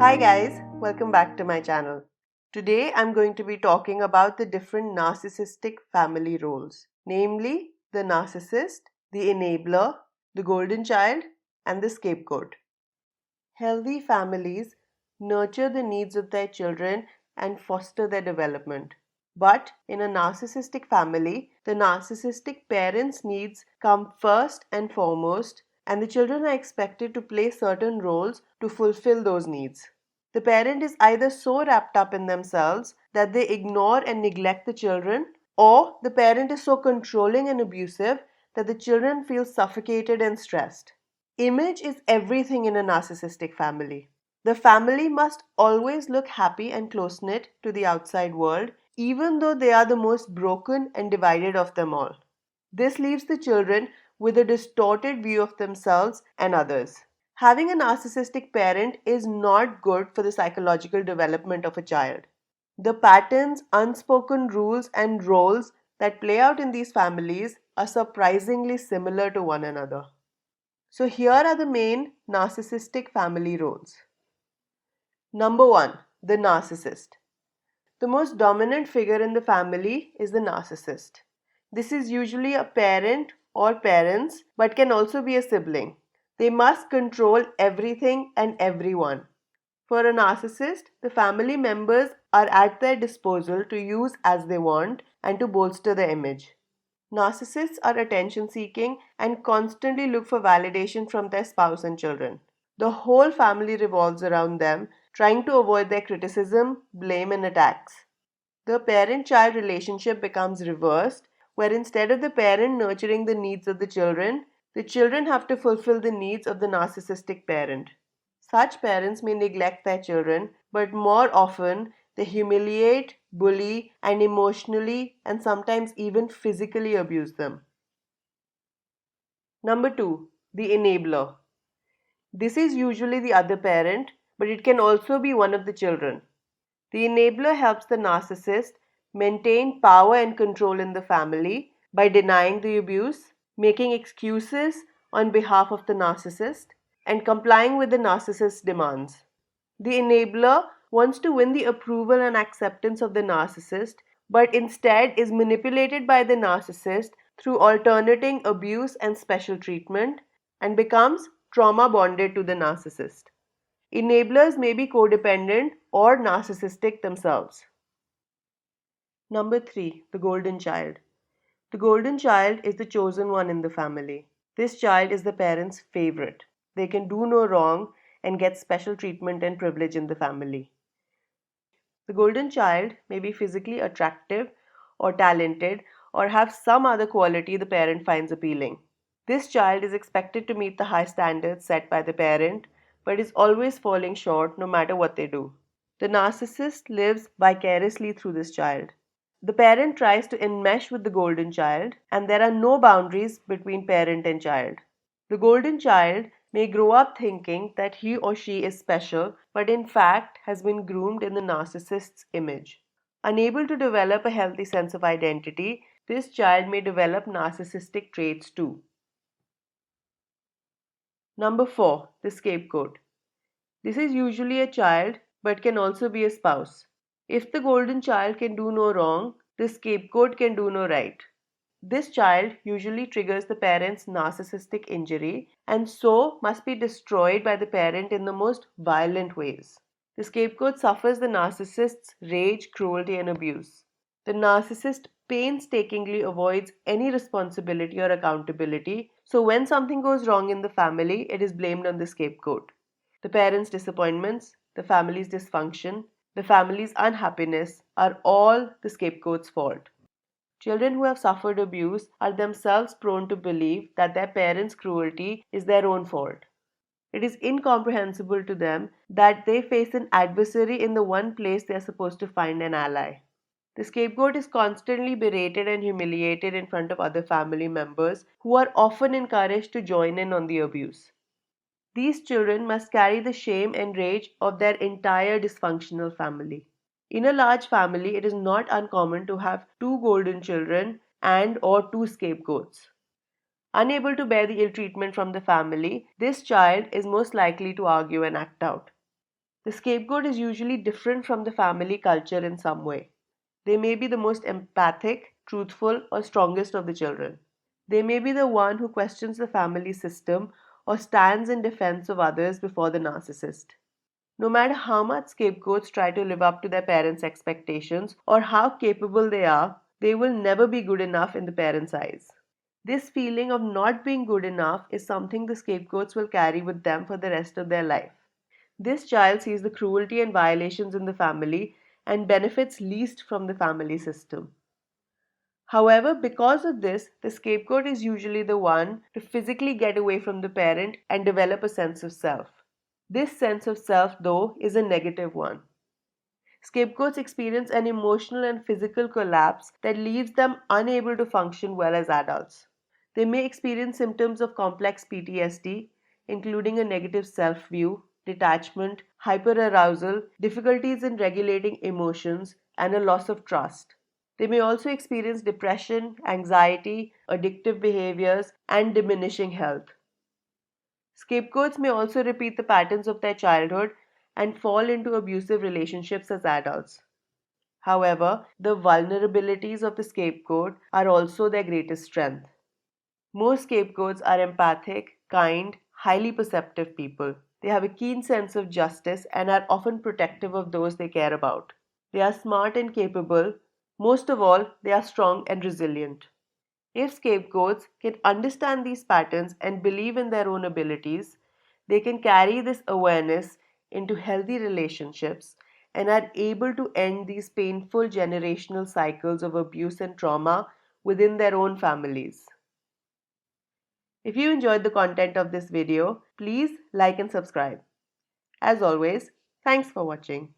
Hi guys, welcome back to my channel. Today I'm going to be talking about the different narcissistic family roles, namely the narcissist, the enabler, the golden child, and the scapegoat. Healthy families nurture the needs of their children and foster their development. But in a narcissistic family, the narcissistic parents' needs come first and foremost, and the children are expected to play certain roles to fulfill those needs. The parent is either so wrapped up in themselves that they ignore and neglect the children, or the parent is so controlling and abusive that the children feel suffocated and stressed. Image is everything in a narcissistic family. The family must always look happy and close knit to the outside world, even though they are the most broken and divided of them all. This leaves the children with a distorted view of themselves and others. Having a narcissistic parent is not good for the psychological development of a child. The patterns, unspoken rules, and roles that play out in these families are surprisingly similar to one another. So, here are the main narcissistic family roles. Number 1, the narcissist. The most dominant figure in the family is the narcissist. This is usually a parent or parents, but can also be a sibling. They must control everything and everyone. For a narcissist, the family members are at their disposal to use as they want and to bolster their image. Narcissists are attention seeking and constantly look for validation from their spouse and children. The whole family revolves around them, trying to avoid their criticism, blame, and attacks. The parent child relationship becomes reversed, where instead of the parent nurturing the needs of the children have to fulfill the needs of the narcissistic parent. Such parents may neglect their children, but more often they humiliate, bully, and emotionally and sometimes even physically abuse them. Number 2, the enabler. This is usually the other parent, but it can also be one of the children. The enabler helps the narcissist maintain power and control in the family by denying the abuse, making excuses on behalf of the narcissist, and complying with the narcissist's demands. The enabler wants to win the approval and acceptance of the narcissist, but instead is manipulated by the narcissist through alternating abuse and special treatment and becomes trauma bonded to the narcissist. Enablers may be codependent or narcissistic themselves. Number 3, the golden child. The golden child is the chosen one in the family. This child is the parent's favorite. They can do no wrong and get special treatment and privilege in the family. The golden child may be physically attractive or talented or have some other quality the parent finds appealing. This child is expected to meet the high standards set by the parent, but is always falling short no matter what they do. The narcissist lives vicariously through this child. The parent tries to enmesh with the golden child, and there are no boundaries between parent and child. The golden child may grow up thinking that he or she is special, but in fact has been groomed in the narcissist's image. Unable to develop a healthy sense of identity, this child may develop narcissistic traits too. Number 4, the scapegoat. This is usually a child but can also be a spouse. If the golden child can do no wrong, the scapegoat can do no right. This child usually triggers the parent's narcissistic injury and so must be destroyed by the parent in the most violent ways. The scapegoat suffers the narcissist's rage, cruelty, and abuse. The narcissist painstakingly avoids any responsibility or accountability, so when something goes wrong in the family, it is blamed on the scapegoat. The parents' disappointments, the family's dysfunction, the family's unhappiness are all the scapegoat's fault. Children who have suffered abuse are themselves prone to believe that their parents' cruelty is their own fault. It is incomprehensible to them that they face an adversary in the one place they are supposed to find an ally. The scapegoat is constantly berated and humiliated in front of other family members who are often encouraged to join in on the abuse. These children must carry the shame and rage of their entire dysfunctional family. In a large family, it is not uncommon to have two golden children and or two scapegoats. Unable to bear the ill treatment from the family, this child is most likely to argue and act out. The scapegoat is usually different from the family culture in some way. They may be the most empathic, truthful, or strongest of the children. They may be the one who questions the family system or stands in defense of others before the narcissist. No matter how much scapegoats try to live up to their parents' expectations or how capable they will never be good enough in the parents' eyes. This feeling of not being good enough is something the scapegoats will carry with them for the rest of their life. This child sees the cruelty and violations in the family and benefits least from the family system. However, because of this, the scapegoat is usually the one to physically get away from the parent and develop a sense of self. This sense of self, though, is a negative one. Scapegoats experience an emotional and physical collapse that leaves them unable to function well as adults. They may experience symptoms of complex PTSD, including a negative self view, detachment, hyperarousal, difficulties in regulating emotions, and a loss of trust. They may also experience depression, anxiety, addictive behaviors, and diminishing health. Scapegoats may also repeat the patterns of their childhood and fall into abusive relationships as adults. However, the vulnerabilities of the scapegoat are also their greatest strength. Most scapegoats are empathic, kind, highly perceptive people. They have a keen sense of justice and are often protective of those they care about. They are smart and capable. Most of all, they are strong and resilient. If scapegoats can understand these patterns and believe in their own abilities, they can carry this awareness into healthy relationships and are able to end these painful generational cycles of abuse and trauma within their own families. If you enjoyed the content of this video, please like and subscribe. As always, thanks for watching.